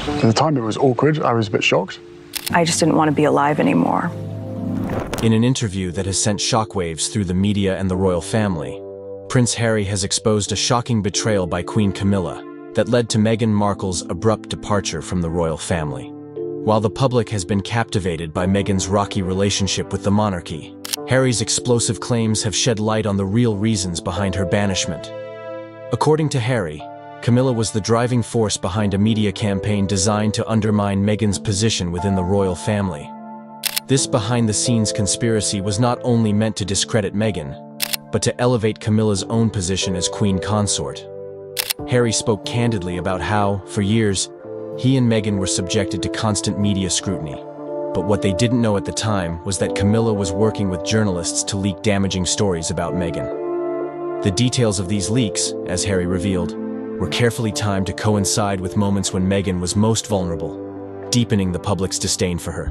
At the time, it was awkward. I was a bit shocked. I just didn't want to be alive anymore. In an interview that has sent shockwaves through the media and the royal family, Prince Harry has exposed a shocking betrayal by Queen Camilla that led to Meghan Markle's abrupt departure from the royal family. While the public has been captivated by Meghan's rocky relationship with the monarchy, Harry's explosive claims have shed light on the real reasons behind her banishment. According to Harry, Camilla was the driving force behind a media campaign designed to undermine Meghan's position within the royal family. This behind-the-scenes conspiracy was not only meant to discredit Meghan, but to elevate Camilla's own position as queen consort. Harry spoke candidly about how, for years, he and Meghan were subjected to constant media scrutiny. But what they didn't know at the time was that Camilla was working with journalists to leak damaging stories about Meghan. The details of these leaks, as Harry revealed, were carefully timed to coincide with moments when Meghan was most vulnerable, deepening the public's disdain for her.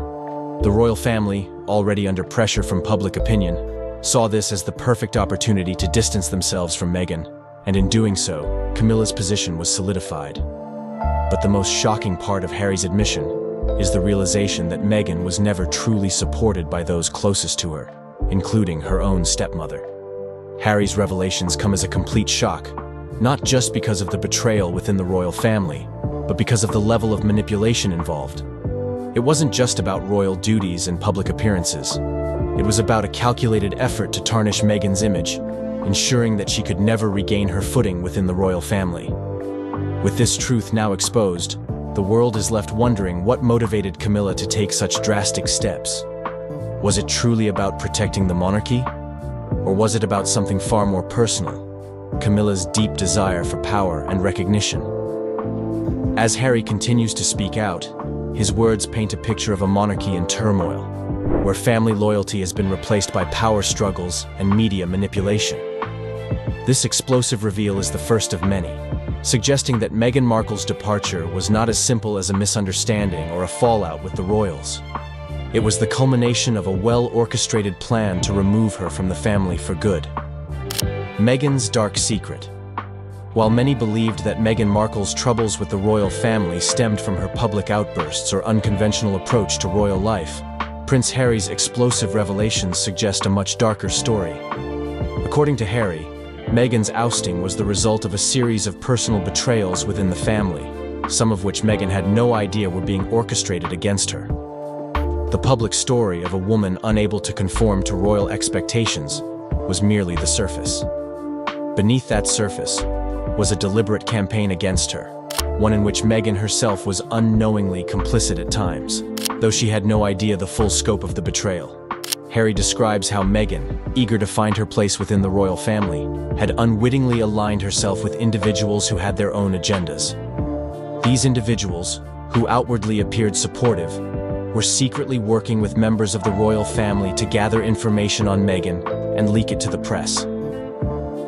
The royal family, already under pressure from public opinion, saw this as the perfect opportunity to distance themselves from Meghan, and in doing so, Camilla's position was solidified. But the most shocking part of Harry's admission is the realization that Meghan was never truly supported by those closest to her, including her own stepmother. Harry's revelations come as a complete shock, not just because of the betrayal within the royal family, but because of the level of manipulation involved. It wasn't just about royal duties and public appearances. It was about a calculated effort to tarnish Meghan's image, ensuring that she could never regain her footing within the royal family. With this truth now exposed, the world is left wondering what motivated Camilla to take such drastic steps. Was it truly about protecting the monarchy? Or was it about something far more personal? Camilla's deep desire for power and recognition. As Harry continues to speak out, his words paint a picture of a monarchy in turmoil, where family loyalty has been replaced by power struggles and media manipulation. This explosive reveal is the first of many, suggesting that Meghan Markle's departure was not as simple as a misunderstanding or a fallout with the royals. It was the culmination of a well-orchestrated plan to remove her from the family for good. Meghan's dark secret. While many believed that Meghan Markle's troubles with the royal family stemmed from her public outbursts or unconventional approach to royal life, Prince Harry's explosive revelations suggest a much darker story. According to Harry, Meghan's ousting was the result of a series of personal betrayals within the family, some of which Meghan had no idea were being orchestrated against her. The public story of a woman unable to conform to royal expectations was merely the surface. Beneath that surface was a deliberate campaign against her, one in which Meghan herself was unknowingly complicit at times, though she had no idea the full scope of the betrayal. Harry describes how Meghan, eager to find her place within the royal family, had unwittingly aligned herself with individuals who had their own agendas. These individuals, who outwardly appeared supportive, were secretly working with members of the royal family to gather information on Meghan and leak it to the press.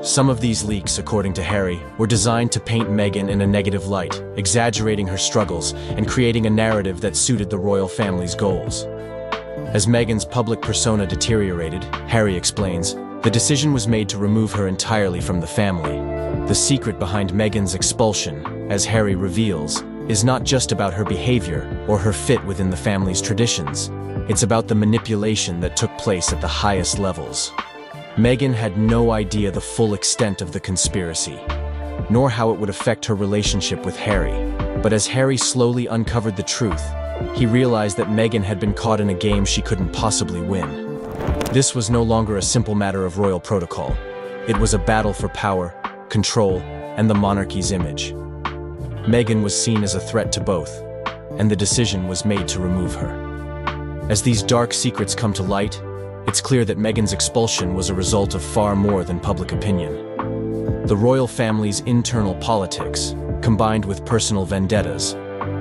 Some of these leaks, according to Harry, were designed to paint Meghan in a negative light, exaggerating her struggles and creating a narrative that suited the royal family's goals. As Meghan's public persona deteriorated, Harry explains, the decision was made to remove her entirely from the family. The secret behind Meghan's expulsion, as Harry reveals, is not just about her behavior or her fit within the family's traditions. It's about the manipulation that took place at the highest levels. Meghan had no idea the full extent of the conspiracy, nor how it would affect her relationship with Harry. But as Harry slowly uncovered the truth, he realized that Meghan had been caught in a game she couldn't possibly win. This was no longer a simple matter of royal protocol. It was a battle for power, control, and the monarchy's image. Meghan was seen as a threat to both, and the decision was made to remove her. As these dark secrets come to light, it's clear that Meghan's expulsion was a result of far more than public opinion. The royal family's internal politics, combined with personal vendettas,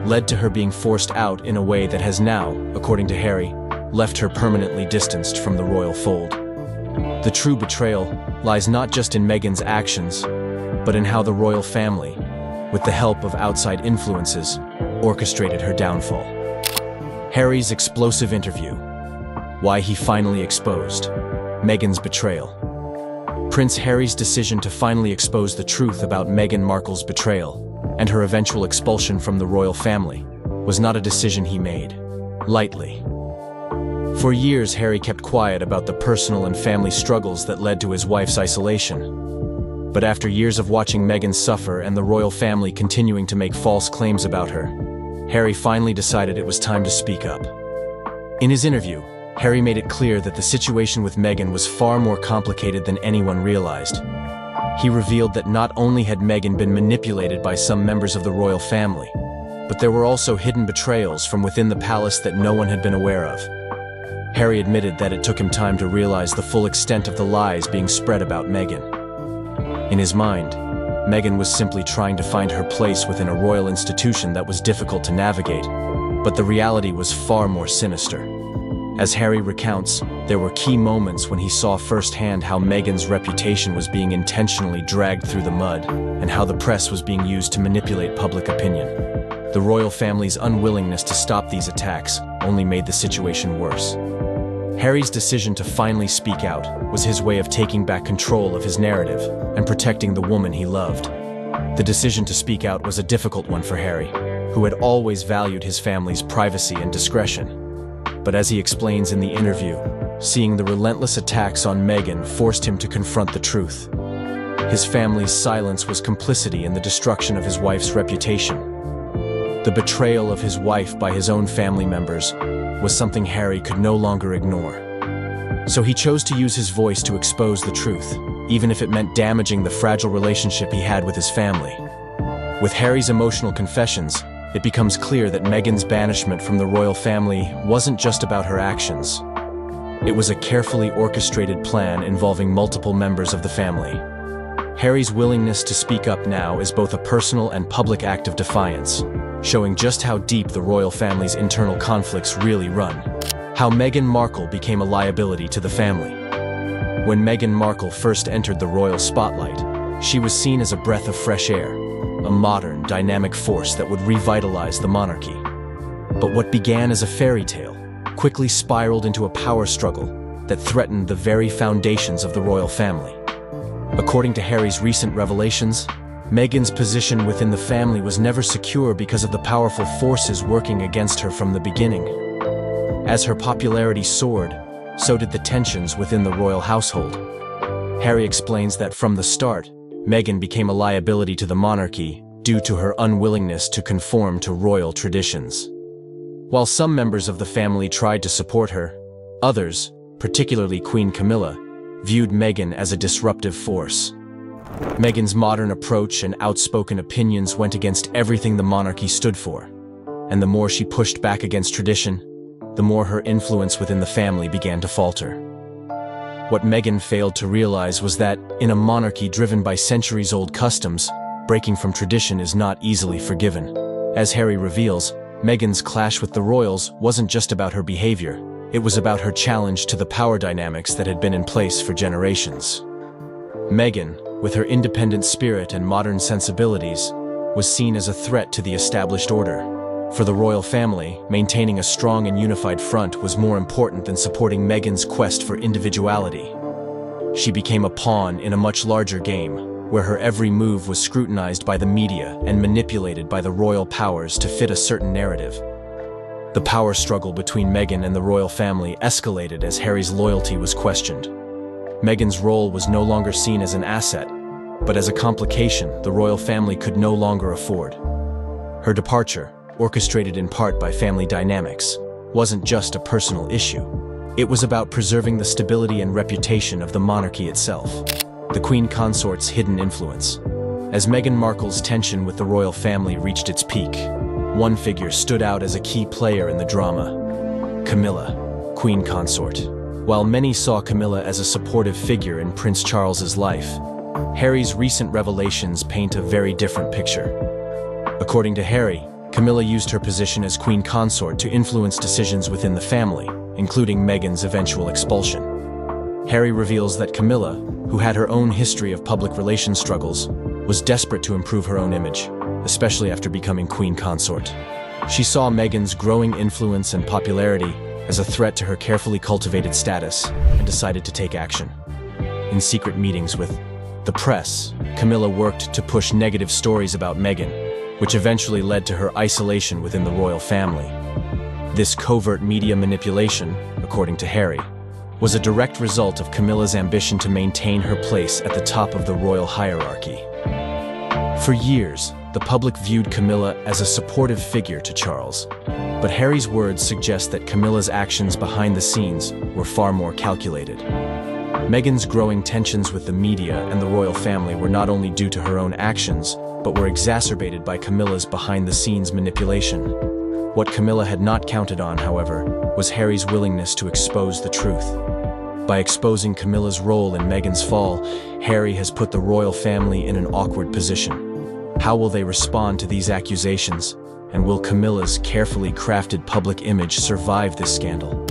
led to her being forced out in a way that has now, according to Harry, left her permanently distanced from the royal fold. The true betrayal lies not just in Meghan's actions, but in how the royal family, with the help of outside influences, orchestrated her downfall. Harry's explosive interview. Why he finally exposed Meghan's betrayal. Prince Harry's decision to finally expose the truth about Meghan Markle's betrayal and her eventual expulsion from the royal family was not a decision he made lightly. For years, Harry kept quiet about the personal and family struggles that led to his wife's isolation. But after years of watching Meghan suffer and the royal family continuing to make false claims about her, Harry finally decided it was time to speak up. In his interview, Harry made it clear that the situation with Meghan was far more complicated than anyone realized. He revealed that not only had Meghan been manipulated by some members of the royal family, but there were also hidden betrayals from within the palace that no one had been aware of. Harry admitted that it took him time to realize the full extent of the lies being spread about Meghan. In his mind, Meghan was simply trying to find her place within a royal institution that was difficult to navigate, but the reality was far more sinister. As Harry recounts, there were key moments when he saw firsthand how Meghan's reputation was being intentionally dragged through the mud, and how the press was being used to manipulate public opinion. The royal family's unwillingness to stop these attacks only made the situation worse. Harry's decision to finally speak out was his way of taking back control of his narrative and protecting the woman he loved. The decision to speak out was a difficult one for Harry, who had always valued his family's privacy and discretion. But as he explains in the interview, seeing the relentless attacks on Meghan forced him to confront the truth. His family's silence was complicity in the destruction of his wife's reputation. The betrayal of his wife by his own family members was something Harry could no longer ignore. So he chose to use his voice to expose the truth, even if it meant damaging the fragile relationship he had with his family. With Harry's emotional confessions, it becomes clear that Meghan's banishment from the royal family wasn't just about her actions. It was a carefully orchestrated plan involving multiple members of the family. Harry's willingness to speak up now is both a personal and public act of defiance, showing just how deep the royal family's internal conflicts really run. How Meghan Markle became a liability to the family. When Meghan Markle first entered the royal spotlight, she was seen as a breath of fresh air, a modern, dynamic force that would revitalize the monarchy. But what began as a fairy tale quickly spiraled into a power struggle that threatened the very foundations of the royal family. According to Harry's recent revelations, Meghan's position within the family was never secure because of the powerful forces working against her from the beginning. As her popularity soared, so did the tensions within the royal household. Harry explains that from the start, Meghan became a liability to the monarchy due to her unwillingness to conform to royal traditions. While some members of the family tried to support her, others, particularly Queen Camilla, viewed Meghan as a disruptive force. Meghan's modern approach and outspoken opinions went against everything the monarchy stood for, and the more she pushed back against tradition, the more her influence within the family began to falter. What Meghan failed to realize was that, in a monarchy driven by centuries-old customs, breaking from tradition is not easily forgiven. As Harry reveals, Meghan's clash with the royals wasn't just about her behavior, it was about her challenge to the power dynamics that had been in place for generations. Meghan, with her independent spirit and modern sensibilities, was seen as a threat to the established order. For the royal family, maintaining a strong and unified front was more important than supporting Meghan's quest for individuality. She became a pawn in a much larger game, where her every move was scrutinized by the media and manipulated by the royal powers to fit a certain narrative. The power struggle between Meghan and the royal family escalated as Harry's loyalty was questioned. Meghan's role was no longer seen as an asset, but as a complication the royal family could no longer afford. Her departure, orchestrated in part by family dynamics, wasn't just a personal issue. It was about preserving the stability and reputation of the monarchy itself. The Queen Consort's hidden influence. As Meghan Markle's tension with the royal family reached its peak, one figure stood out as a key player in the drama: Camilla, Queen Consort. While many saw Camilla as a supportive figure in Prince Charles's life, Harry's recent revelations paint a very different picture. According to Harry, Camilla used her position as Queen Consort to influence decisions within the family, including Meghan's eventual expulsion. Harry reveals that Camilla, who had her own history of public relations struggles, was desperate to improve her own image, especially after becoming Queen Consort. She saw Meghan's growing influence and popularity as a threat to her carefully cultivated status and decided to take action. In secret meetings with the press, Camilla worked to push negative stories about Meghan, which eventually led to her isolation within the royal family. This covert media manipulation, according to Harry, was a direct result of Camilla's ambition to maintain her place at the top of the royal hierarchy. For years, the public viewed Camilla as a supportive figure to Charles, but Harry's words suggest that Camilla's actions behind the scenes were far more calculated. Meghan's growing tensions with the media and the royal family were not only due to her own actions, but were exacerbated by Camilla's behind-the-scenes manipulation. What Camilla had not counted on, however, was Harry's willingness to expose the truth. By exposing Camilla's role in Meghan's fall, Harry has put the royal family in an awkward position. How will they respond to these accusations? And will Camilla's carefully crafted public image survive this scandal?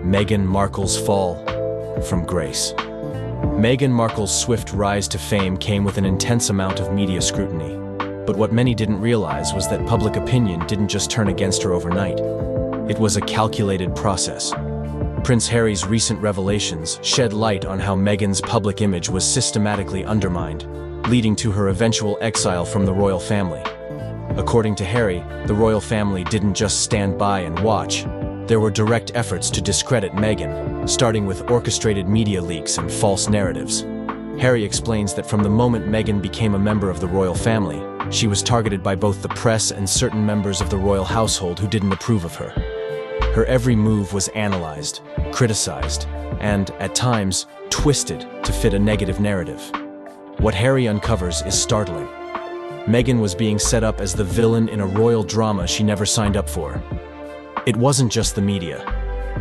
Meghan Markle's fall from grace. Meghan Markle's swift rise to fame came with an intense amount of media scrutiny. But what many didn't realize was that public opinion didn't just turn against her overnight. It was a calculated process. Prince Harry's recent revelations shed light on how Meghan's public image was systematically undermined, leading to her eventual exile from the royal family. According to Harry, the royal family didn't just stand by and watch. There were direct efforts to discredit Meghan, starting with orchestrated media leaks and false narratives. Harry explains that from the moment Meghan became a member of the royal family, she was targeted by both the press and certain members of the royal household who didn't approve of her. Her every move was analyzed, criticized, and, at times, twisted to fit a negative narrative. What Harry uncovers is startling. Meghan was being set up as the villain in a royal drama she never signed up for. It wasn't just the media.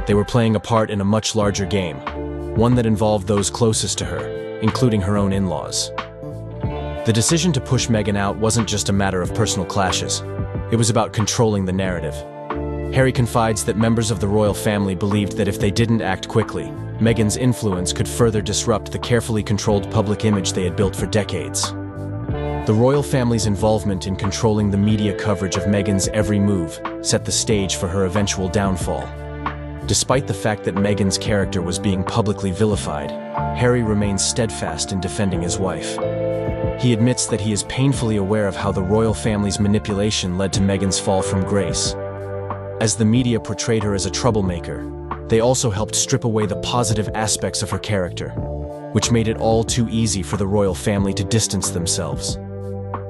They were playing a part in a much larger game, one that involved those closest to her, including her own in-laws. The decision to push Meghan out wasn't just a matter of personal clashes. It was about controlling the narrative. Harry confides that members of the royal family believed that if they didn't act quickly, Meghan's influence could further disrupt the carefully controlled public image they had built for decades. The royal family's involvement in controlling the media coverage of Meghan's every move set the stage for her eventual downfall. Despite the fact that Meghan's character was being publicly vilified, Harry remains steadfast in defending his wife. He admits that he is painfully aware of how the royal family's manipulation led to Meghan's fall from grace. As the media portrayed her as a troublemaker, they also helped strip away the positive aspects of her character, which made it all too easy for the royal family to distance themselves.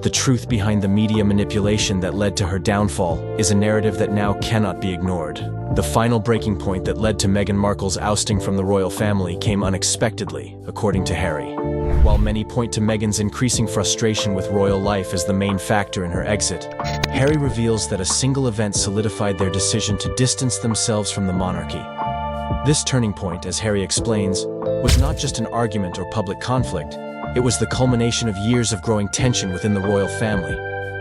The truth behind the media manipulation that led to her downfall is a narrative that now cannot be ignored. The final breaking point that led to Meghan Markle's ousting from the royal family came unexpectedly, according to Harry. While many point to Meghan's increasing frustration with royal life as the main factor in her exit, Harry reveals that a single event solidified their decision to distance themselves from the monarchy. This turning point, as Harry explains, was not just an argument or public conflict. It was the culmination of years of growing tension within the royal family,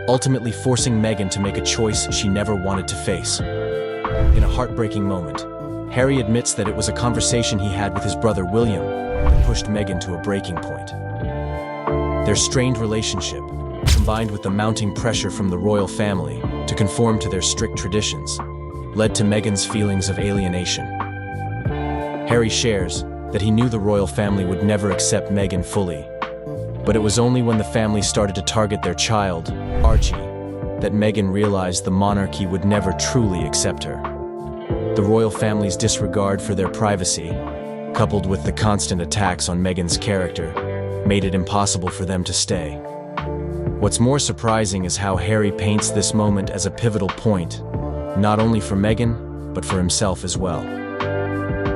ultimately forcing Meghan to make a choice she never wanted to face. In a heartbreaking moment, Harry admits that it was a conversation he had with his brother William that pushed Meghan to a breaking point. Their strained relationship, combined with the mounting pressure from the royal family to conform to their strict traditions, led to Meghan's feelings of alienation. Harry shares that he knew the royal family would never accept Meghan fully, but it was only when the family started to target their child, Archie, that Meghan realized the monarchy would never truly accept her. The royal family's disregard for their privacy, coupled with the constant attacks on Meghan's character, made it impossible for them to stay. What's more surprising is how Harry paints this moment as a pivotal point, not only for Meghan, but for himself as well.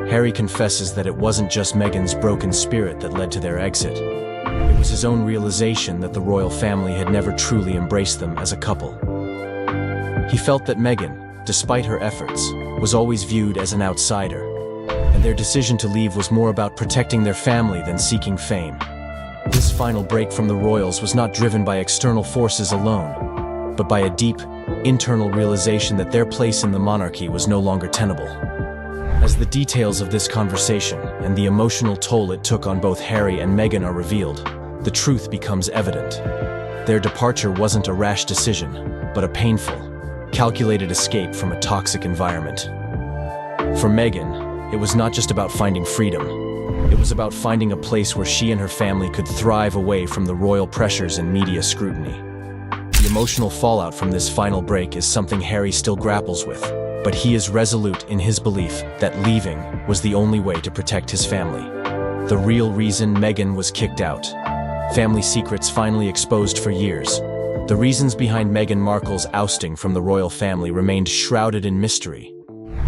Harry confesses that it wasn't just Meghan's broken spirit that led to their exit. It was his own realization that the royal family had never truly embraced them as a couple. He felt that Meghan, despite her efforts, was always viewed as an outsider, and their decision to leave was more about protecting their family than seeking fame. This final break from the royals was not driven by external forces alone, but by a deep, internal realization that their place in the monarchy was no longer tenable. As the details of this conversation and the emotional toll it took on both Harry and Meghan are revealed, the truth becomes evident. Their departure wasn't a rash decision, but a painful, calculated escape from a toxic environment. For Meghan, it was not just about finding freedom. It was about finding a place where she and her family could thrive away from the royal pressures and media scrutiny. The emotional fallout from this final break is something Harry still grapples with, but he is resolute in his belief that leaving was the only way to protect his family. The real reason Meghan was kicked out. Family secrets finally exposed for years. The reasons behind Meghan Markle's ousting from the royal family remained shrouded in mystery,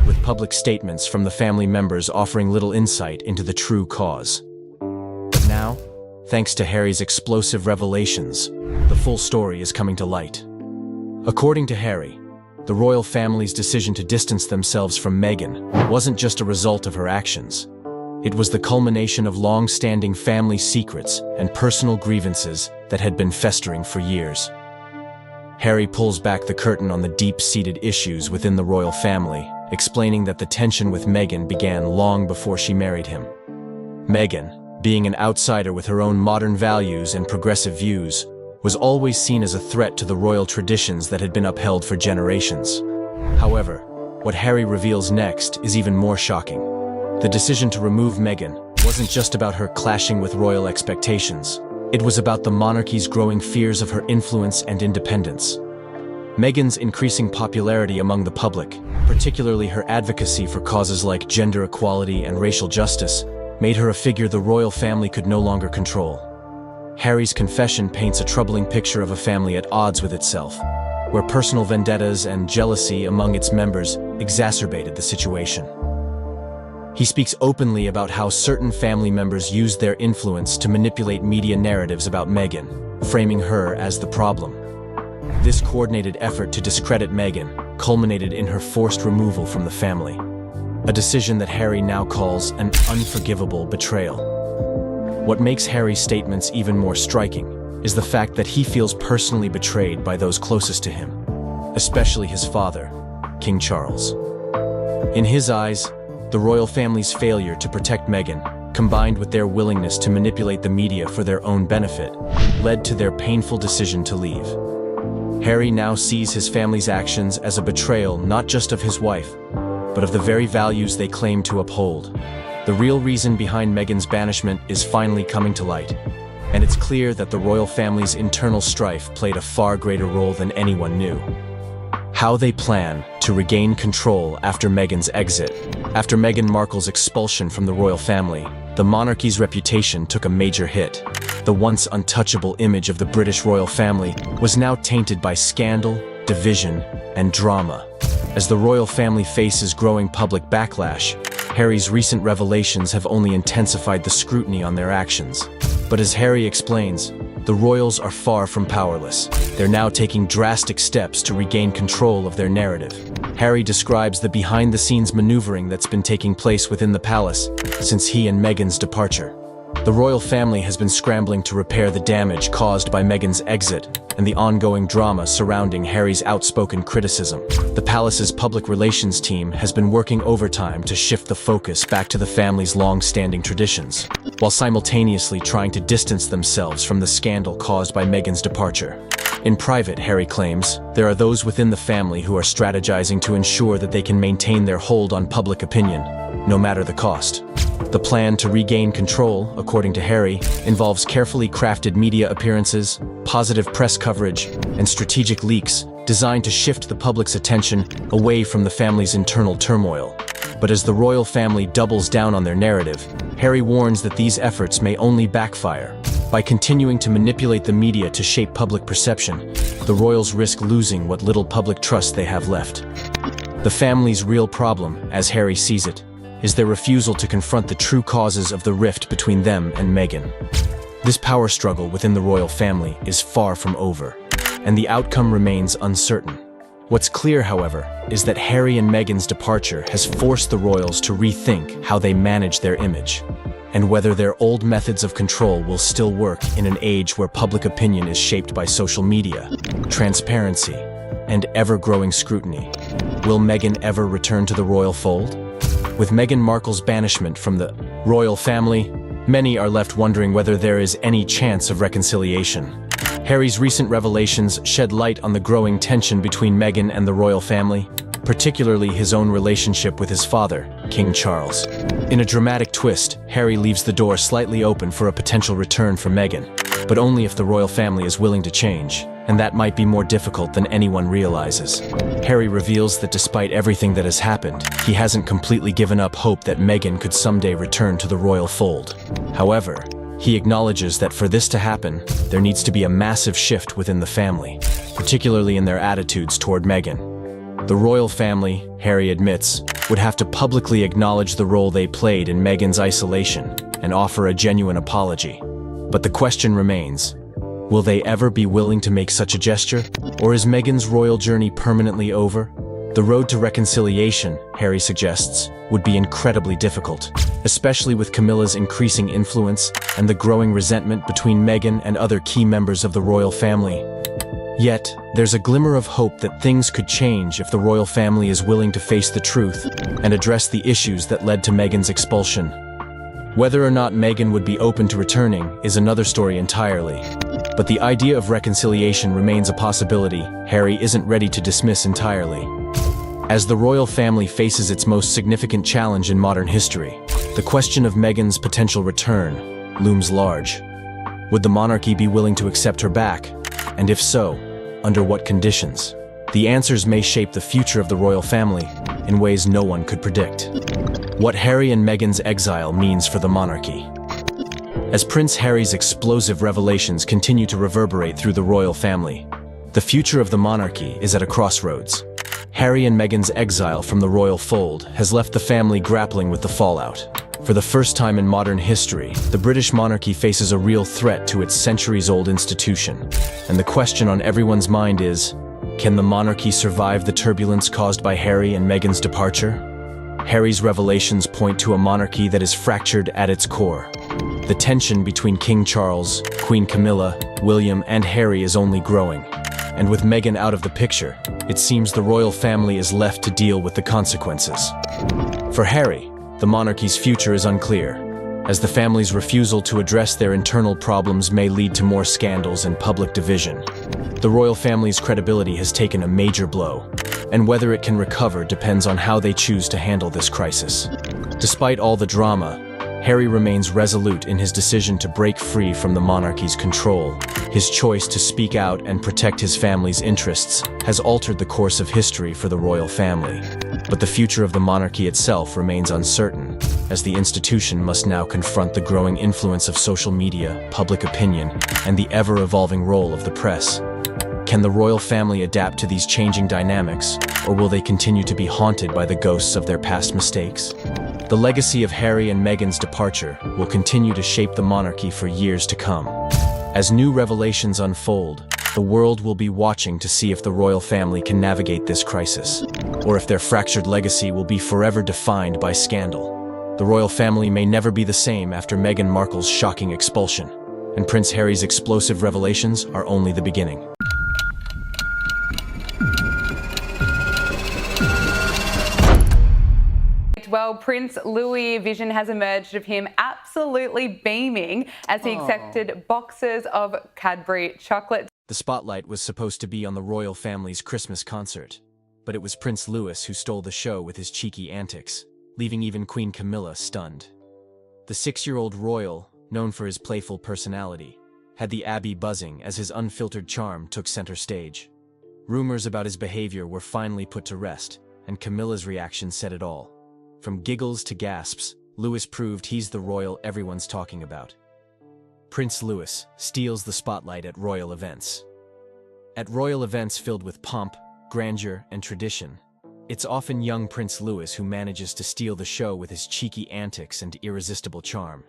with public statements from the family members offering little insight into the true cause. But now, thanks to Harry's explosive revelations, the full story is coming to light. According to Harry, the royal family's decision to distance themselves from Meghan wasn't just a result of her actions. It was the culmination of long-standing family secrets and personal grievances that had been festering for years. Harry pulls back the curtain on the deep-seated issues within the royal family, explaining that the tension with Meghan began long before she married him. Meghan, being an outsider with her own modern values and progressive views, was always seen as a threat to the royal traditions that had been upheld for generations. However, what Harry reveals next is even more shocking. The decision to remove Meghan wasn't just about her clashing with royal expectations. It was about the monarchy's growing fears of her influence and independence. Meghan's increasing popularity among the public, particularly her advocacy for causes like gender equality and racial justice, made her a figure the royal family could no longer control. Harry's confession paints a troubling picture of a family at odds with itself, where personal vendettas and jealousy among its members exacerbated the situation. He speaks openly about how certain family members used their influence to manipulate media narratives about Meghan, framing her as the problem. This coordinated effort to discredit Meghan culminated in her forced removal from the family, a decision that Harry now calls an unforgivable betrayal. What makes Harry's statements even more striking is the fact that he feels personally betrayed by those closest to him, especially his father, King Charles. In his eyes, the royal family's failure to protect Meghan, combined with their willingness to manipulate the media for their own benefit, led to their painful decision to leave. Harry now sees his family's actions as a betrayal not just of his wife, but of the very values they claim to uphold. The real reason behind Meghan's banishment is finally coming to light, and it's clear that the royal family's internal strife played a far greater role than anyone knew. How they plan to regain control after Meghan's exit. After Meghan Markle's expulsion from the royal family, the monarchy's reputation took a major hit. The once untouchable image of the British royal family was now tainted by scandal, division, and drama. As the royal family faces growing public backlash, Harry's recent revelations have only intensified the scrutiny on their actions. But as Harry explains, the royals are far from powerless. They're now taking drastic steps to regain control of their narrative. Harry describes the behind-the-scenes maneuvering that's been taking place within the palace since he and Meghan's departure. The royal family has been scrambling to repair the damage caused by Meghan's exit and the ongoing drama surrounding Harry's outspoken criticism. The palace's public relations team has been working overtime to shift the focus back to the family's long-standing traditions, while simultaneously trying to distance themselves from the scandal caused by Meghan's departure. In private, Harry claims, there are those within the family who are strategizing to ensure that they can maintain their hold on public opinion, no matter the cost. The plan to regain control, according to Harry, involves carefully crafted media appearances, positive press coverage, and strategic leaks designed to shift the public's attention away from the family's internal turmoil. But as the royal family doubles down on their narrative, Harry warns that these efforts may only backfire. By continuing to manipulate the media to shape public perception, the royals risk losing what little public trust they have left. The family's real problem, as Harry sees it, is their refusal to confront the true causes of the rift between them and Meghan. This power struggle within the royal family is far from over, and the outcome remains uncertain. What's clear, however, is that Harry and Meghan's departure has forced the royals to rethink how they manage their image, and whether their old methods of control will still work in an age where public opinion is shaped by social media, transparency, and ever-growing scrutiny. Will Meghan ever return to the royal fold? With Meghan Markle's banishment from the royal family, many are left wondering whether there is any chance of reconciliation. Harry's recent revelations shed light on the growing tension between Meghan and the royal family, particularly his own relationship with his father, King Charles. In a dramatic twist, Harry leaves the door slightly open for a potential return for Meghan, but only if the royal family is willing to change. and that might be more difficult than anyone realizes. Harry reveals that despite everything that has happened, he hasn't completely given up hope that Meghan could someday return to the royal fold. However, he acknowledges that for this to happen, there needs to be a massive shift within the family, particularly in their attitudes toward Meghan. The royal family, Harry admits, would have to publicly acknowledge the role they played in Meghan's isolation and offer a genuine apology. But the question remains, will they ever be willing to make such a gesture? Or is Meghan's royal journey permanently over? The road to reconciliation, Harry suggests, would be incredibly difficult, especially with Camilla's increasing influence and the growing resentment between Meghan and other key members of the royal family. Yet, there's a glimmer of hope that things could change if the royal family is willing to face the truth and address the issues that led to Meghan's expulsion. Whether or not Meghan would be open to returning is another story entirely. But the idea of reconciliation remains a possibility Harry isn't ready to dismiss entirely. As the royal family faces its most significant challenge in modern history, the question of Meghan's potential return looms large. Would the monarchy be willing to accept her back? And if so, under what conditions? The answers may shape the future of the royal family in ways no one could predict. What Harry and Meghan's exile means for the monarchy. As Prince Harry's explosive revelations continue to reverberate through the royal family, the future of the monarchy is at a crossroads. Harry and Meghan's exile from the royal fold has left the family grappling with the fallout. For the first time in modern history, the British monarchy faces a real threat to its centuries-old institution. And the question on everyone's mind is, can the monarchy survive the turbulence caused by Harry and Meghan's departure? Harry's revelations point to a monarchy that is fractured at its core. The tension between King Charles, Queen Camilla, William, and Harry is only growing. And with Meghan out of the picture, it seems the royal family is left to deal with the consequences. For Harry, the monarchy's future is unclear, as the family's refusal to address their internal problems may lead to more scandals and public division. The royal family's credibility has taken a major blow, and whether it can recover depends on how they choose to handle this crisis. Despite all the drama, Harry remains resolute in his decision to break free from the monarchy's control. His choice to speak out and protect his family's interests has altered the course of history for the royal family. But the future of the monarchy itself remains uncertain, as the institution must now confront the growing influence of social media, public opinion, and the ever-evolving role of the press. Can the royal family adapt to these changing dynamics, or will they continue to be haunted by the ghosts of their past mistakes? The legacy of Harry and Meghan's departure will continue to shape the monarchy for years to come. As new revelations unfold, the world will be watching to see if the royal family can navigate this crisis, or if their fractured legacy will be forever defined by scandal. The royal family may never be the same after Meghan Markle's shocking expulsion, and Prince Harry's explosive revelations are only the beginning. Well, Prince Louis' vision has emerged of him absolutely beaming as he accepted boxes of Cadbury chocolate. The spotlight was supposed to be on the royal family's Christmas concert, but it was Prince Louis who stole the show with his cheeky antics, leaving even Queen Camilla stunned. The 6-year-old royal, known for his playful personality, had the Abbey buzzing as his unfiltered charm took center stage. Rumors about his behavior were finally put to rest, and Camilla's reaction said it all. From giggles to gasps, Louis proved he's the royal everyone's talking about. Prince Louis steals the spotlight at royal events. At royal events filled with pomp, grandeur, and tradition, it's often young Prince Louis who manages to steal the show with his cheeky antics and irresistible charm.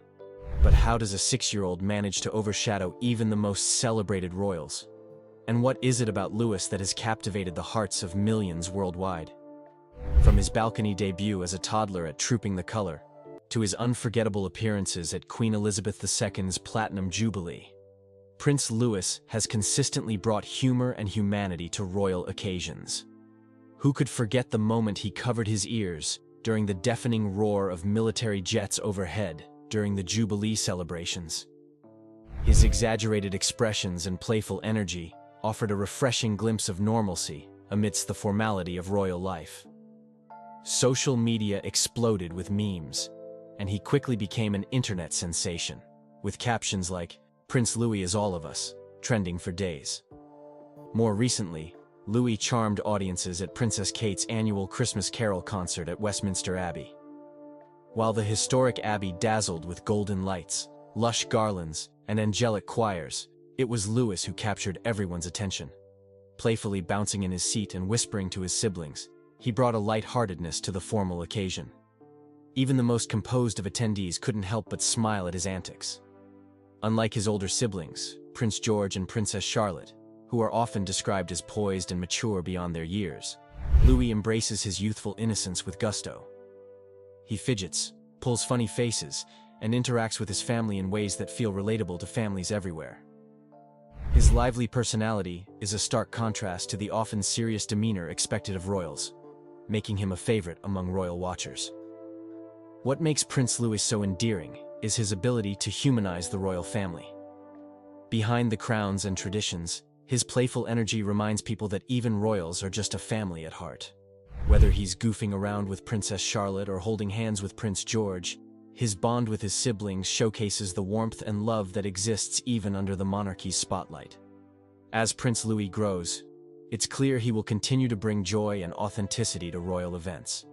But how does a 6-year-old manage to overshadow even the most celebrated royals? And what is it about Louis that has captivated the hearts of millions worldwide? From his balcony debut as a toddler at Trooping the Color, to his unforgettable appearances at Queen Elizabeth II's Platinum Jubilee, Prince Louis has consistently brought humor and humanity to royal occasions. Who could forget the moment he covered his ears during the deafening roar of military jets overhead during the Jubilee celebrations? His exaggerated expressions and playful energy offered a refreshing glimpse of normalcy amidst the formality of royal life. Social media exploded with memes, and he quickly became an internet sensation, with captions like, "Prince Louis is all of us," trending for days. More recently, Louis charmed audiences at Princess Kate's annual Christmas Carol concert at Westminster Abbey. While the historic Abbey dazzled with golden lights, lush garlands, and angelic choirs, it was Louis who captured everyone's attention. Playfully bouncing in his seat and whispering to his siblings, he brought a lightheartedness to the formal occasion. Even the most composed of attendees couldn't help but smile at his antics. Unlike his older siblings, Prince George and Princess Charlotte, who are often described as poised and mature beyond their years, Louis embraces his youthful innocence with gusto. He fidgets, pulls funny faces, and interacts with his family in ways that feel relatable to families everywhere. His lively personality is a stark contrast to the often serious demeanor expected of royals, making him a favorite among royal watchers. What makes Prince Louis so endearing is his ability to humanize the royal family. Behind the crowns and traditions, his playful energy reminds people that even royals are just a family at heart. Whether he's goofing around with Princess Charlotte or holding hands with Prince George, his bond with his siblings showcases the warmth and love that exists even under the monarchy's spotlight. As Prince Louis grows, it's clear he will continue to bring joy and authenticity to royal events.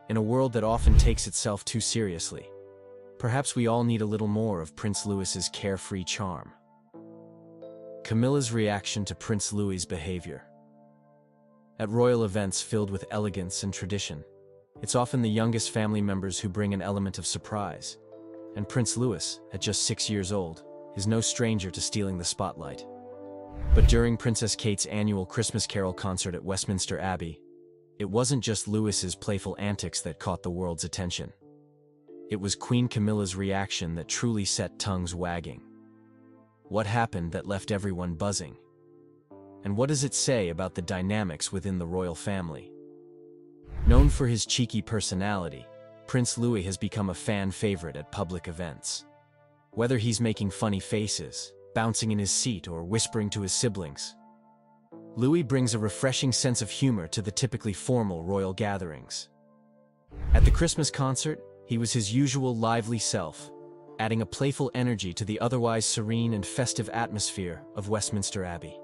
In a world that often takes itself too seriously, perhaps we all need a little more of Prince Louis's carefree charm. Camilla's reaction to Prince Louis's behavior. At royal events filled with elegance and tradition, it's often the youngest family members who bring an element of surprise. And Prince Louis, at just 6 years old, is no stranger to stealing the spotlight. But during Princess Kate's annual Christmas Carol concert at Westminster Abbey, it wasn't just Louis's playful antics that caught the world's attention. It was Queen Camilla's reaction that truly set tongues wagging. What happened that left everyone buzzing? And what does it say about the dynamics within the royal family? Known for his cheeky personality, Prince Louis has become a fan favorite at public events. Whether he's making funny faces, bouncing in his seat, or whispering to his siblings, Louis brings a refreshing sense of humor to the typically formal royal gatherings. At the Christmas concert, he was his usual lively self, adding a playful energy to the otherwise serene and festive atmosphere of Westminster Abbey.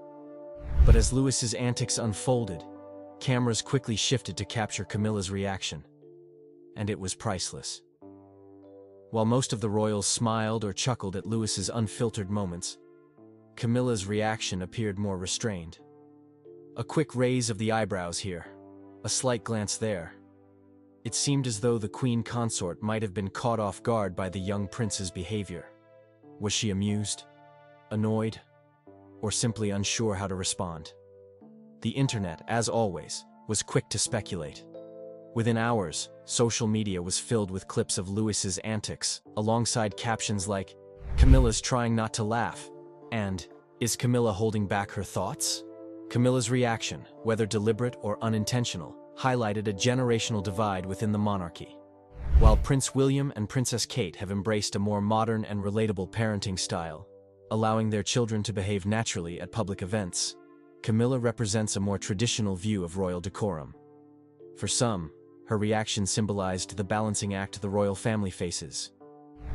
But as Louis's antics unfolded, cameras quickly shifted to capture Camilla's reaction, and it was priceless. While most of the royals smiled or chuckled at Louis's unfiltered moments, Camilla's reaction appeared more restrained. A quick raise of the eyebrows here, a slight glance there. It seemed as though the queen consort might have been caught off guard by the young prince's behavior. Was she amused, annoyed, or simply unsure how to respond? The internet, as always, was quick to speculate. Within hours, social media was filled with clips of Louis's antics, alongside captions like, "Camilla's trying not to laugh," and "Is Camilla holding back her thoughts?" Camilla's reaction, whether deliberate or unintentional, highlighted a generational divide within the monarchy. While Prince William and Princess Kate have embraced a more modern and relatable parenting style, allowing their children to behave naturally at public events, Camilla represents a more traditional view of royal decorum. For some, her reaction symbolized the balancing act the royal family faces,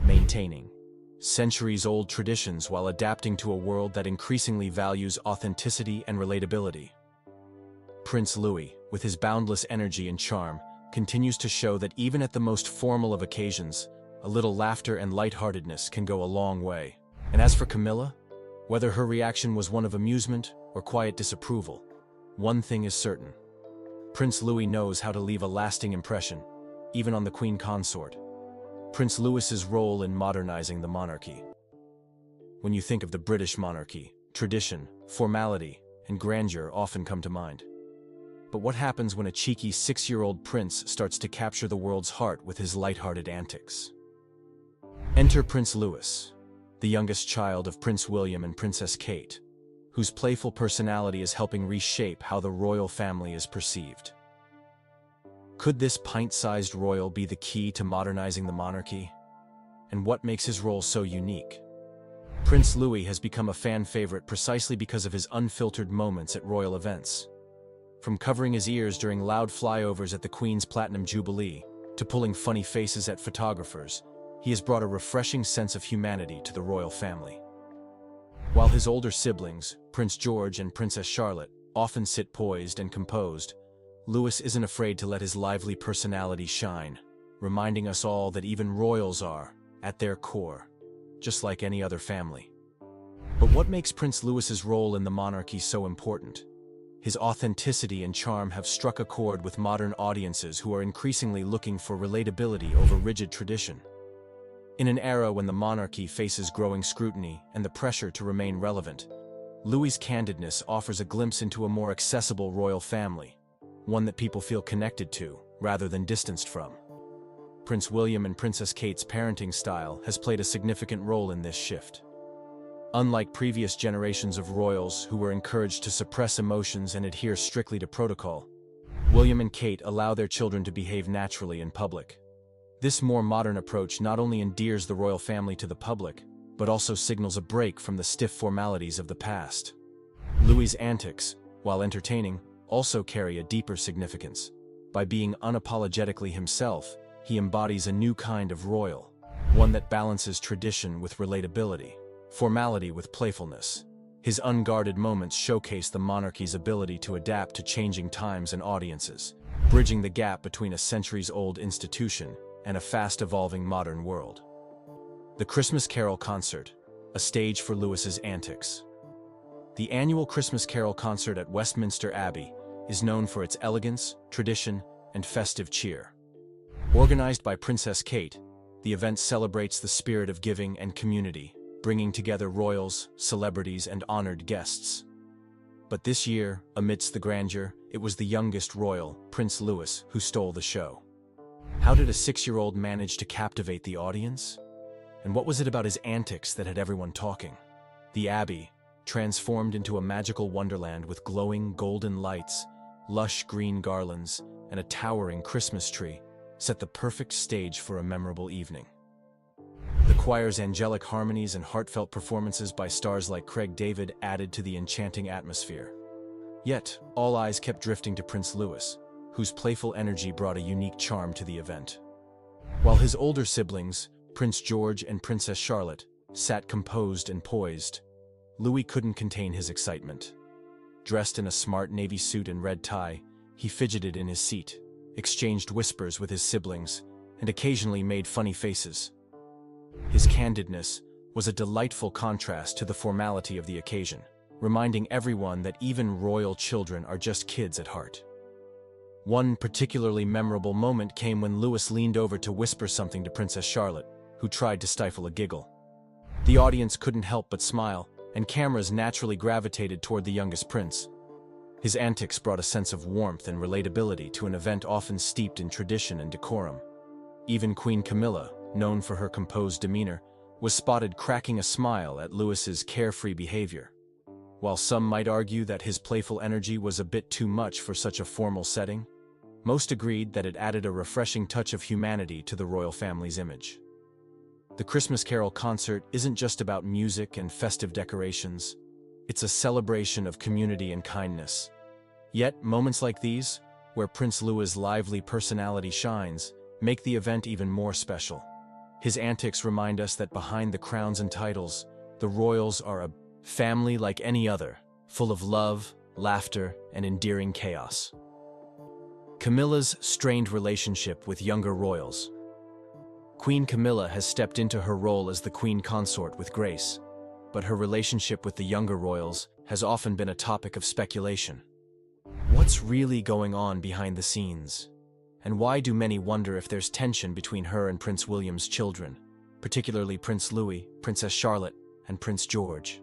maintaining centuries-old traditions while adapting to a world that increasingly values authenticity and relatability. Prince Louis, with his boundless energy and charm, continues to show that even at the most formal of occasions, a little laughter and lightheartedness can go a long way. And as for Camilla, whether her reaction was one of amusement or quiet disapproval, one thing is certain. Prince Louis knows how to leave a lasting impression, even on the queen consort. Prince Louis's role in modernizing the monarchy. When you think of the British monarchy, tradition, formality, and grandeur often come to mind. But what happens when a cheeky 6-year-old prince starts to capture the world's heart with his lighthearted antics? Enter Prince Louis, the youngest child of Prince William and Princess Kate, whose playful personality is helping reshape how the royal family is perceived. Could this pint-sized royal be the key to modernizing the monarchy? And what makes his role so unique? Prince Louis has become a fan favorite precisely because of his unfiltered moments at royal events. From covering his ears during loud flyovers at the Queen's Platinum Jubilee, to pulling funny faces at photographers, he has brought a refreshing sense of humanity to the royal family. While his older siblings, Prince George and Princess Charlotte, often sit poised and composed, Louis isn't afraid to let his lively personality shine, reminding us all that even royals are, at their core, just like any other family. But what makes Prince Louis's role in the monarchy so important? His authenticity and charm have struck a chord with modern audiences who are increasingly looking for relatability over rigid tradition. In an era when the monarchy faces growing scrutiny and the pressure to remain relevant, Louis's candidness offers a glimpse into a more accessible royal family, one that people feel connected to, rather than distanced from. Prince William and Princess Kate's parenting style has played a significant role in this shift. Unlike previous generations of royals who were encouraged to suppress emotions and adhere strictly to protocol, William and Kate allow their children to behave naturally in public. This more modern approach not only endears the royal family to the public, but also signals a break from the stiff formalities of the past. Louis's antics, while entertaining, also carry a deeper significance. By being unapologetically himself, he embodies a new kind of royal, one that balances tradition with relatability, formality with playfulness. His unguarded moments showcase the monarchy's ability to adapt to changing times and audiences, bridging the gap between a centuries-old institution and a fast-evolving modern world. The Christmas Carol Concert, a stage for Louis's antics. The annual Christmas Carol Concert at Westminster Abbey is known for its elegance, tradition, and festive cheer. Organized by Princess Kate, the event celebrates the spirit of giving and community, bringing together royals, celebrities, and honored guests. But this year, amidst the grandeur, it was the youngest royal, Prince Louis, who stole the show. How did a 6-year-old manage to captivate the audience? And what was it about his antics that had everyone talking? The Abbey, transformed into a magical wonderland with glowing golden lights, lush green garlands, and a towering Christmas tree, set the perfect stage for a memorable evening. The choir's angelic harmonies and heartfelt performances by stars like Craig David added to the enchanting atmosphere. Yet, all eyes kept drifting to Prince Louis, whose playful energy brought a unique charm to the event. While his older siblings, Prince George and Princess Charlotte, sat composed and poised, Louis couldn't contain his excitement. Dressed in a smart navy suit and red tie, he fidgeted in his seat, exchanged whispers with his siblings, and occasionally made funny faces. His candidness was a delightful contrast to the formality of the occasion, reminding everyone that even royal children are just kids at heart. One particularly memorable moment came when Louis leaned over to whisper something to Princess Charlotte, who tried to stifle a giggle. The audience couldn't help but smile, and cameras naturally gravitated toward the youngest prince. His antics brought a sense of warmth and relatability to an event often steeped in tradition and decorum. Even Queen Camilla, known for her composed demeanor, was spotted cracking a smile at Louis's carefree behavior. While some might argue that his playful energy was a bit too much for such a formal setting, most agreed that it added a refreshing touch of humanity to the royal family's image. The Christmas Carol Concert isn't just about music and festive decorations. It's a celebration of community and kindness. Yet, moments like these, where Prince Louis's lively personality shines, make the event even more special. His antics remind us that behind the crowns and titles, the royals are a family like any other, full of love, laughter, and endearing chaos. Camilla's strained relationship with younger royals. Queen Camilla has stepped into her role as the queen consort with grace, but her relationship with the younger royals has often been a topic of speculation. What's really going on behind the scenes? And why do many wonder if there's tension between her and Prince William's children, particularly Prince Louis, Princess Charlotte, and Prince George?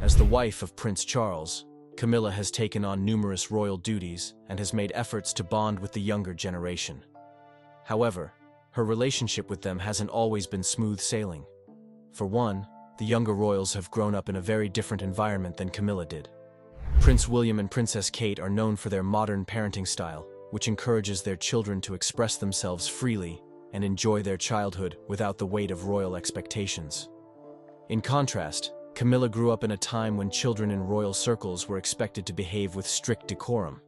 As the wife of Prince Charles, Camilla has taken on numerous royal duties and has made efforts to bond with the younger generation. However, her relationship with them hasn't always been smooth sailing. For one, the younger royals have grown up in a very different environment than Camilla did. Prince William and Princess Kate are known for their modern parenting style, which encourages their children to express themselves freely and enjoy their childhood without the weight of royal expectations. In contrast, Camilla grew up in a time when children in royal circles were expected to behave with strict decorum.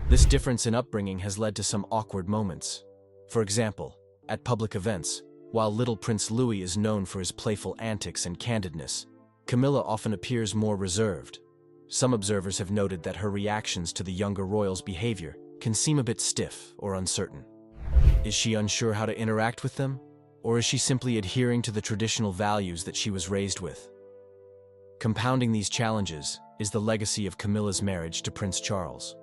This difference in upbringing has led to some awkward moments. For example, at public events, while little Prince Louis is known for his playful antics and candidness, Camilla often appears more reserved. Some observers have noted that her reactions to the younger royal's behavior can seem a bit stiff or uncertain. Is she unsure how to interact with them, or is she simply adhering to the traditional values that she was raised with? Compounding these challenges is the legacy of Camilla's marriage to Prince Charles.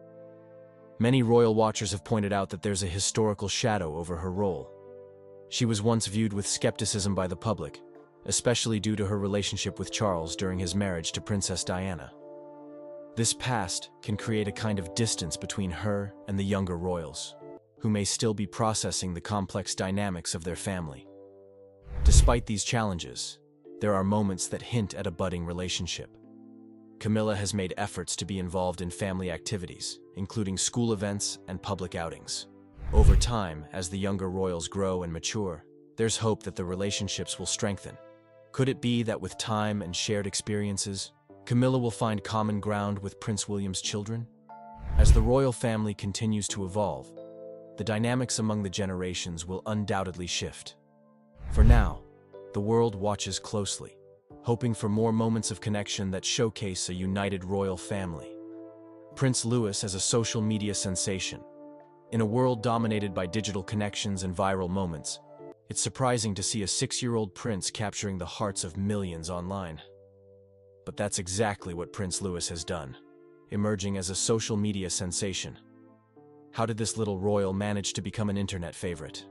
Many royal watchers have pointed out that there's a historical shadow over her role. She was once viewed with skepticism by the public, especially due to her relationship with Charles during his marriage to Princess Diana. This past can create a kind of distance between her and the younger royals, who may still be processing the complex dynamics of their family. Despite these challenges, there are moments that hint at a budding relationship. Camilla has made efforts to be involved in family activities, including school events and public outings. Over time, as the younger royals grow and mature, there's hope that the relationships will strengthen. Could it be that with time and shared experiences, Camilla will find common ground with Prince William's children? As the royal family continues to evolve, the dynamics among the generations will undoubtedly shift. For now, the world watches closely, hoping for more moments of connection that showcase a united royal family. Prince Louis as a social media sensation. In a world dominated by digital connections and viral moments, it's surprising to see a 6-year-old prince capturing the hearts of millions online. But that's exactly what Prince Louis has done, emerging as a social media sensation. How did this little royal manage to become an internet favorite?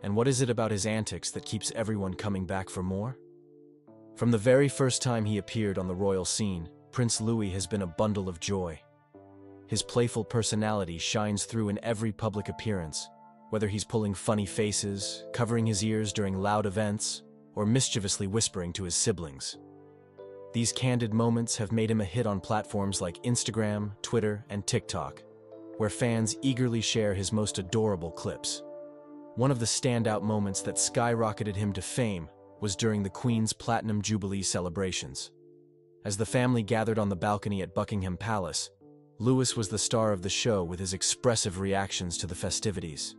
And what is it about his antics that keeps everyone coming back for more? From the very first time he appeared on the royal scene, Prince Louis has been a bundle of joy. His playful personality shines through in every public appearance, whether he's pulling funny faces, covering his ears during loud events, or mischievously whispering to his siblings. These candid moments have made him a hit on platforms like Instagram, Twitter, and TikTok, where fans eagerly share his most adorable clips. One of the standout moments that skyrocketed him to fame was during the Queen's Platinum Jubilee celebrations. As the family gathered on the balcony at Buckingham Palace, Louis was the star of the show with his expressive reactions to the festivities.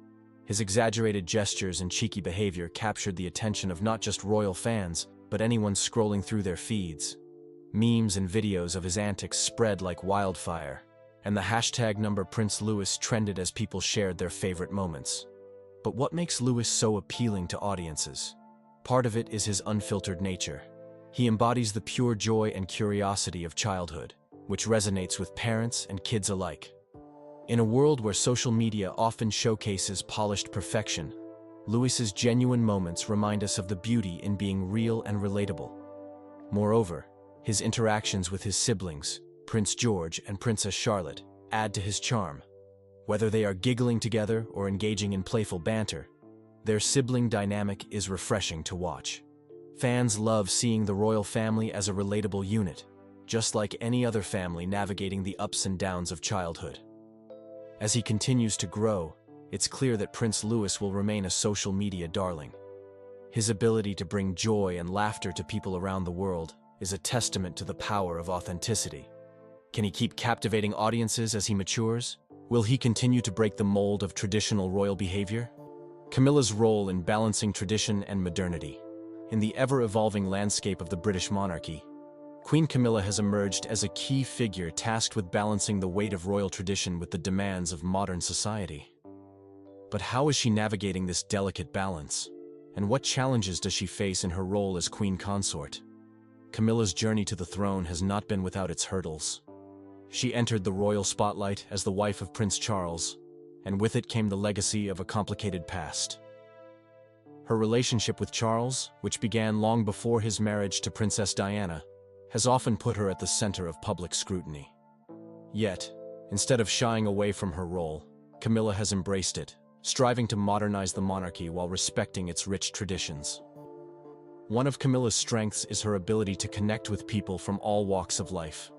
His exaggerated gestures and cheeky behavior captured the attention of not just royal fans, but anyone scrolling through their feeds. Memes and videos of his antics spread like wildfire, and the hashtag #PrinceLouis trended as people shared their favorite moments. But what makes Louis so appealing to audiences? Part of it is his unfiltered nature. He embodies the pure joy and curiosity of childhood, which resonates with parents and kids alike. In a world where social media often showcases polished perfection, Louis's genuine moments remind us of the beauty in being real and relatable. Moreover, his interactions with his siblings, Prince George and Princess Charlotte, add to his charm. Whether they are giggling together or engaging in playful banter, their sibling dynamic is refreshing to watch. Fans love seeing the royal family as a relatable unit, just like any other family navigating the ups and downs of childhood. As he continues to grow, it's clear that Prince Louis will remain a social media darling. His ability to bring joy and laughter to people around the world is a testament to the power of authenticity. Can he keep captivating audiences as he matures? Will he continue to break the mold of traditional royal behavior? Camilla's role in balancing tradition and modernity. In the ever-evolving landscape of the British monarchy, Queen Camilla has emerged as a key figure tasked with balancing the weight of royal tradition with the demands of modern society. But how is she navigating this delicate balance? And what challenges does she face in her role as queen consort? Camilla's journey to the throne has not been without its hurdles. She entered the royal spotlight as the wife of Prince Charles, and with it came the legacy of a complicated past. Her relationship with Charles, which began long before his marriage to Princess Diana, has often put her at the center of public scrutiny. Yet, instead of shying away from her role, Camilla has embraced it, striving to modernize the monarchy while respecting its rich traditions. One of Camilla's strengths is her ability to connect with people from all walks of life.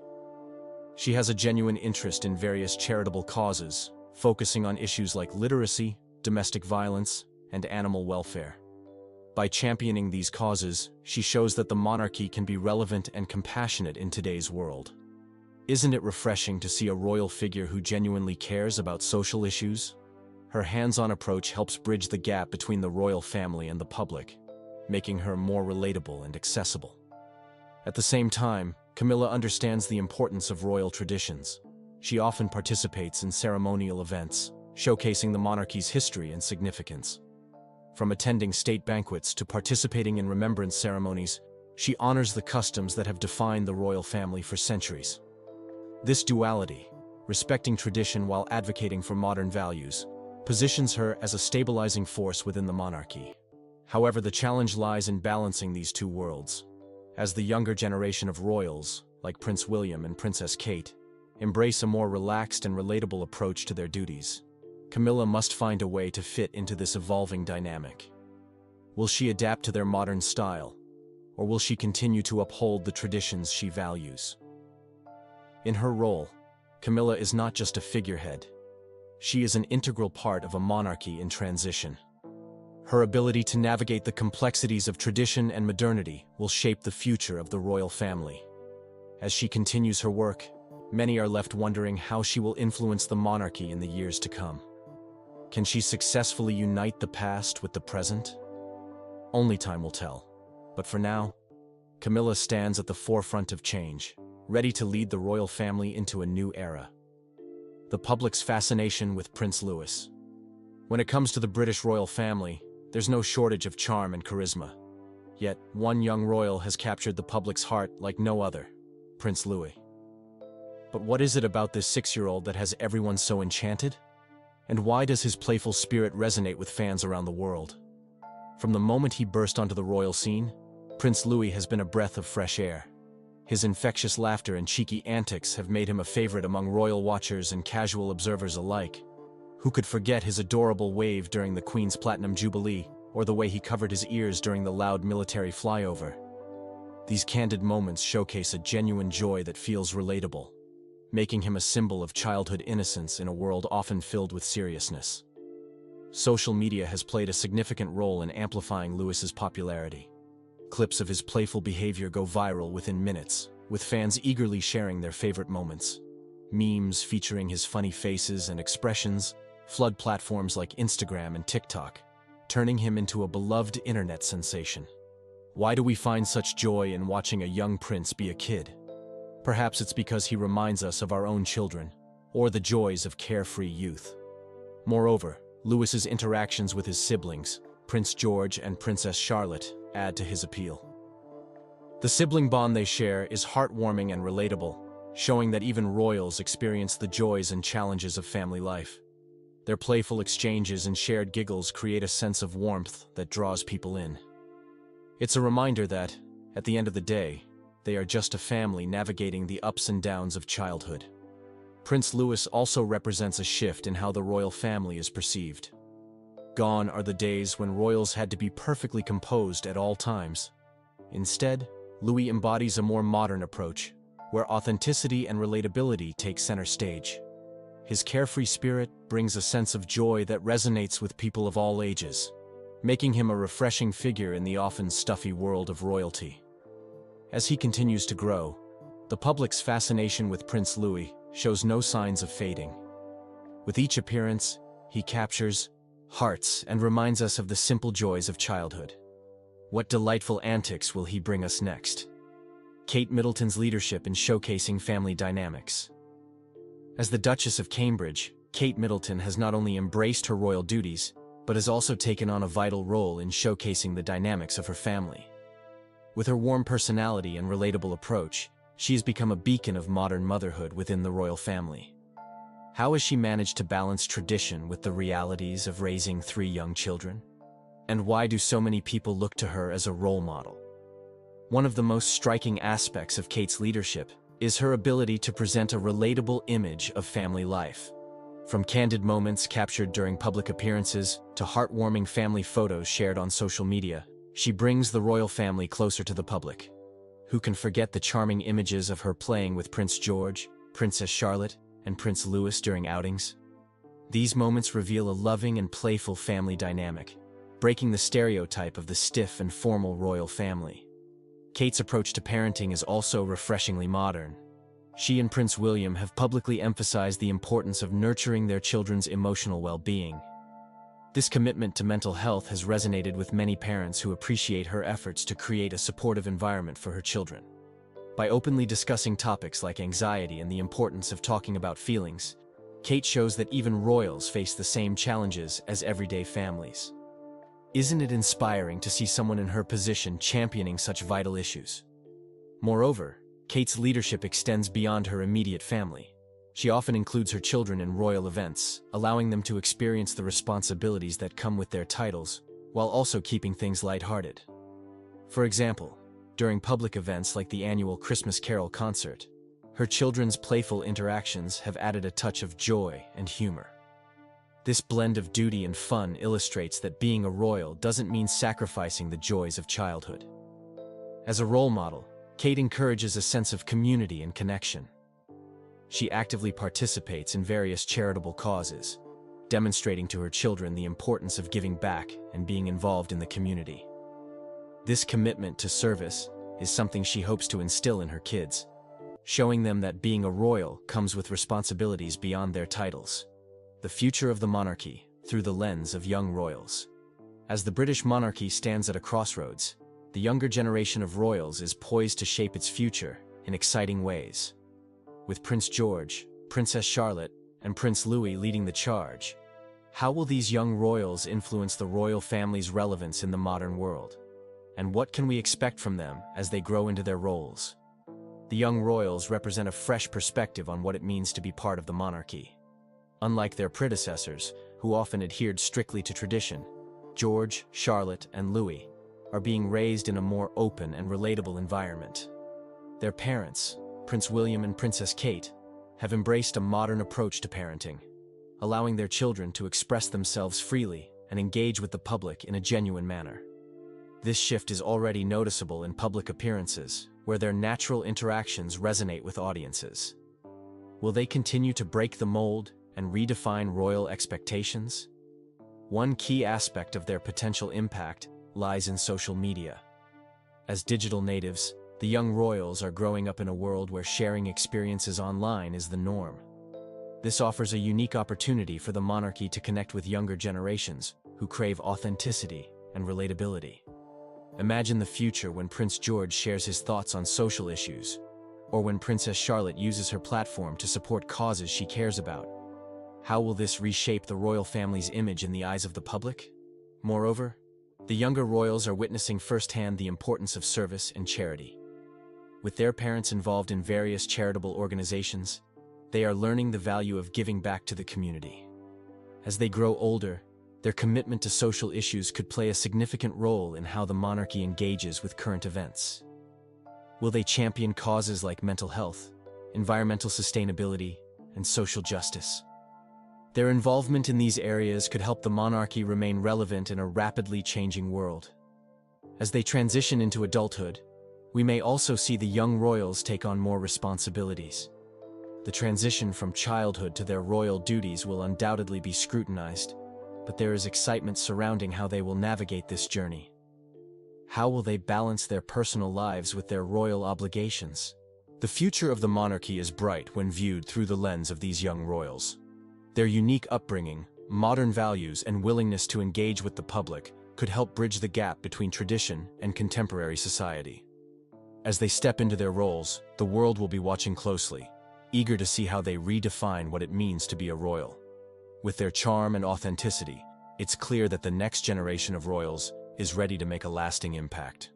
She has a genuine interest in various charitable causes, focusing on issues like literacy, domestic violence, and animal welfare. By championing these causes, she shows that the monarchy can be relevant and compassionate in today's world. Isn't it refreshing to see a royal figure who genuinely cares about social issues? Her hands-on approach helps bridge the gap between the royal family and the public, making her more relatable and accessible. At the same time, Camilla understands the importance of royal traditions. She often participates in ceremonial events, showcasing the monarchy's history and significance. From attending state banquets to participating in remembrance ceremonies, she honors the customs that have defined the royal family for centuries. This duality, respecting tradition while advocating for modern values, positions her as a stabilizing force within the monarchy. However, the challenge lies in balancing these two worlds. As the younger generation of royals, like Prince William and Princess Kate, embrace a more relaxed and relatable approach to their duties, Camilla must find a way to fit into this evolving dynamic. Will she adapt to their modern style, or will she continue to uphold the traditions she values? In her role, Camilla is not just a figurehead. She is an integral part of a monarchy in transition. Her ability to navigate the complexities of tradition and modernity will shape the future of the royal family. As she continues her work, many are left wondering how she will influence the monarchy in the years to come. Can she successfully unite the past with the present? Only time will tell. But for now, Camilla stands at the forefront of change, ready to lead the royal family into a new era. The public's fascination with Prince Louis. When it comes to the British royal family, there's no shortage of charm and charisma. Yet, one young royal has captured the public's heart like no other, Prince Louis. But what is it about this 6-year-old that has everyone so enchanted? And why does his playful spirit resonate with fans around the world? From the moment he burst onto the royal scene, Prince Louis has been a breath of fresh air. His infectious laughter and cheeky antics have made him a favorite among royal watchers and casual observers alike. Who could forget his adorable wave during the Queen's Platinum Jubilee, or the way he covered his ears during the loud military flyover? These candid moments showcase a genuine joy that feels relatable, making him a symbol of childhood innocence in a world often filled with seriousness. Social media has played a significant role in amplifying Louis's popularity. Clips of his playful behavior go viral within minutes, with fans eagerly sharing their favorite moments. Memes featuring his funny faces and expressions flood platforms like Instagram and TikTok, turning him into a beloved internet sensation. Why do we find such joy in watching a young prince be a kid? Perhaps it's because he reminds us of our own children, or the joys of carefree youth. Moreover, Louis's interactions with his siblings, Prince George and Princess Charlotte, add to his appeal. The sibling bond they share is heartwarming and relatable, showing that even royals experience the joys and challenges of family life. Their playful exchanges and shared giggles create a sense of warmth that draws people in. It's a reminder that, at the end of the day, they are just a family navigating the ups and downs of childhood. Prince Louis also represents a shift in how the royal family is perceived. Gone are the days when royals had to be perfectly composed at all times. Instead, Louis embodies a more modern approach, where authenticity and relatability take center stage. His carefree spirit brings a sense of joy that resonates with people of all ages, making him a refreshing figure in the often stuffy world of royalty. As he continues to grow, the public's fascination with Prince Louis shows no signs of fading. With each appearance, he captures hearts and reminds us of the simple joys of childhood. What delightful antics will he bring us next? Kate Middleton's leadership in showcasing family dynamics. As the Duchess of Cambridge, Kate Middleton has not only embraced her royal duties, but has also taken on a vital role in showcasing the dynamics of her family. With her warm personality and relatable approach, she has become a beacon of modern motherhood within the royal family. How has she managed to balance tradition with the realities of raising 3 young children? And why do so many people look to her as a role model? One of the most striking aspects of Kate's leadership is her ability to present a relatable image of family life. From candid moments captured during public appearances to heartwarming family photos shared on social media, she brings the royal family closer to the public. Who can forget the charming images of her playing with Prince George, Princess Charlotte, and Prince Louis during outings? These moments reveal a loving and playful family dynamic, breaking the stereotype of the stiff and formal royal family. Kate's approach to parenting is also refreshingly modern. She and Prince William have publicly emphasized the importance of nurturing their children's emotional well-being. This commitment to mental health has resonated with many parents who appreciate her efforts to create a supportive environment for her children. By openly discussing topics like anxiety and the importance of talking about feelings, Kate shows that even royals face the same challenges as everyday families. Isn't it inspiring to see someone in her position championing such vital issues? Moreover, Kate's leadership extends beyond her immediate family. She often includes her children in royal events, allowing them to experience the responsibilities that come with their titles, while also keeping things lighthearted. For example, during public events like the annual Christmas Carol concert, her children's playful interactions have added a touch of joy and humor. This blend of duty and fun illustrates that being a royal doesn't mean sacrificing the joys of childhood. As a role model, Kate encourages a sense of community and connection. She actively participates in various charitable causes, demonstrating to her children the importance of giving back and being involved in the community. This commitment to service is something she hopes to instill in her kids, showing them that being a royal comes with responsibilities beyond their titles. The future of the monarchy through the lens of young royals. As the British monarchy stands at a crossroads, the younger generation of royals is poised to shape its future in exciting ways. With Prince George, Princess Charlotte, and Prince Louis leading the charge, how will these young royals influence the royal family's relevance in the modern world? And what can we expect from them as they grow into their roles? The young royals represent a fresh perspective on what it means to be part of the monarchy. Unlike their predecessors, who often adhered strictly to tradition, George, Charlotte, and Louis are being raised in a more open and relatable environment. Their parents, Prince William and Princess Kate, have embraced a modern approach to parenting, allowing their children to express themselves freely and engage with the public in a genuine manner. This shift is already noticeable in public appearances, where their natural interactions resonate with audiences. Will they continue to break the mold and redefine royal expectations? One key aspect of their potential impact lies in social media. As digital natives, the young royals are growing up in a world where sharing experiences online is the norm. This offers a unique opportunity for the monarchy to connect with younger generations who crave authenticity and relatability. Imagine the future when Prince George shares his thoughts on social issues, or when Princess Charlotte uses her platform to support causes she cares about. How will this reshape the royal family's image in the eyes of the public? Moreover, the younger royals are witnessing firsthand the importance of service and charity. With their parents involved in various charitable organizations, they are learning the value of giving back to the community. As they grow older, their commitment to social issues could play a significant role in how the monarchy engages with current events. Will they champion causes like mental health, environmental sustainability, and social justice? Their involvement in these areas could help the monarchy remain relevant in a rapidly changing world. As they transition into adulthood, we may also see the young royals take on more responsibilities. The transition from childhood to their royal duties will undoubtedly be scrutinized, but there is excitement surrounding how they will navigate this journey. How will they balance their personal lives with their royal obligations? The future of the monarchy is bright when viewed through the lens of these young royals. Their unique upbringing, modern values, and willingness to engage with the public could help bridge the gap between tradition and contemporary society. As they step into their roles, the world will be watching closely, eager to see how they redefine what it means to be a royal. With their charm and authenticity, it's clear that the next generation of royals is ready to make a lasting impact.